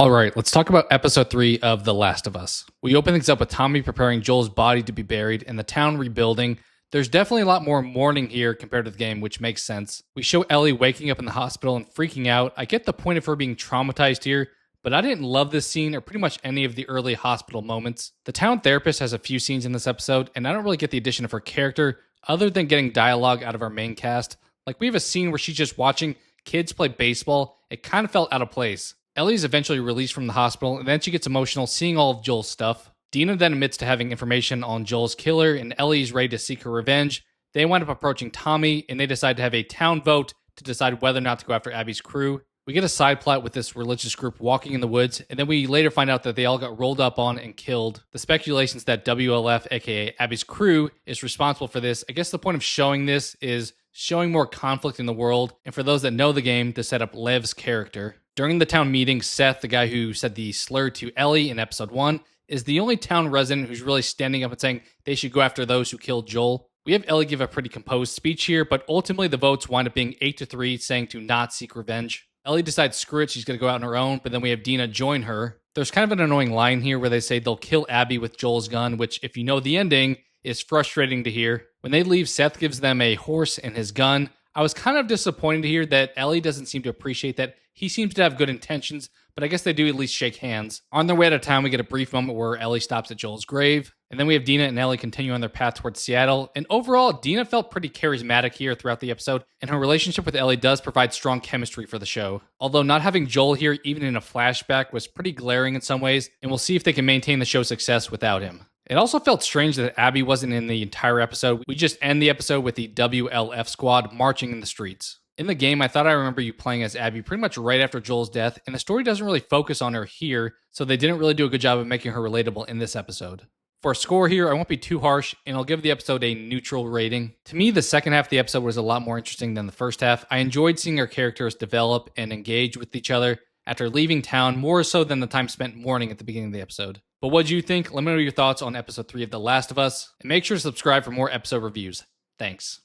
All right, let's talk about episode 3 of The Last of Us. We open things up with Tommy preparing Joel's body to be buried and the town rebuilding. There's definitely a lot more mourning here compared to the game, which makes sense. We show Ellie waking up in the hospital and freaking out. I get the point of her being traumatized here, but I didn't love this scene or pretty much any of the early hospital moments. The town therapist has a few scenes in this episode, and I don't really get the addition of her character other than getting dialogue out of our main cast. Like, we have a scene where she's just watching kids play baseball. It kind of felt out of place. Ellie's eventually released from the hospital, and then she gets emotional seeing all of Joel's stuff. Dina then admits to having information on Joel's killer, and Ellie's ready to seek her revenge. They wind up approaching Tommy, and they decide to have a town vote to decide whether or not to go after Abby's crew. We get a side plot with this religious group walking in the woods, and then we later find out that they all got rolled up on and killed. The speculations that WLF, aka Abby's crew, is responsible for this. I guess the point of showing this is showing more conflict in the world, and for those that know the game, to set up Lev's character. During the town meeting, Seth, the guy who said the slur to Ellie in episode 1, is the only town resident who's really standing up and saying they should go after those who killed Joel. We have Ellie give a pretty composed speech here, but ultimately the votes wind up being 8-3, saying to not seek revenge. Ellie decides screw it, she's going to go out on her own, but then we have Dina join her. There's kind of an annoying line here where they say they'll kill Abby with Joel's gun, which, if you know the ending, is frustrating to hear. When they leave, Seth gives them a horse and his gun. I was kind of disappointed to hear that Ellie doesn't seem to appreciate that. He seems to have good intentions, but I guess they do at least shake hands. On their way out of town, we get a brief moment where Ellie stops at Joel's grave, and then we have Dina and Ellie continue on their path towards Seattle. And overall, Dina felt pretty charismatic here throughout the episode, and her relationship with Ellie does provide strong chemistry for the show. Although not having Joel here, even in a flashback, was pretty glaring in some ways, and we'll see if they can maintain the show's success without him. It also felt strange that Abby wasn't in the entire episode. We just end the episode with the WLF squad marching in the streets. In the game, I thought I remember you playing as Abby pretty much right after Joel's death, and the story doesn't really focus on her here, so they didn't really do a good job of making her relatable in this episode. For a score here, I won't be too harsh, and I'll give the episode a neutral rating. To me, the second half of the episode was a lot more interesting than the first half. I enjoyed seeing our characters develop and engage with each other after leaving town, more so than the time spent mourning at the beginning of the episode. But what do you think? Let me know your thoughts on episode 3 of The Last of Us, and make sure to subscribe for more episode reviews. Thanks.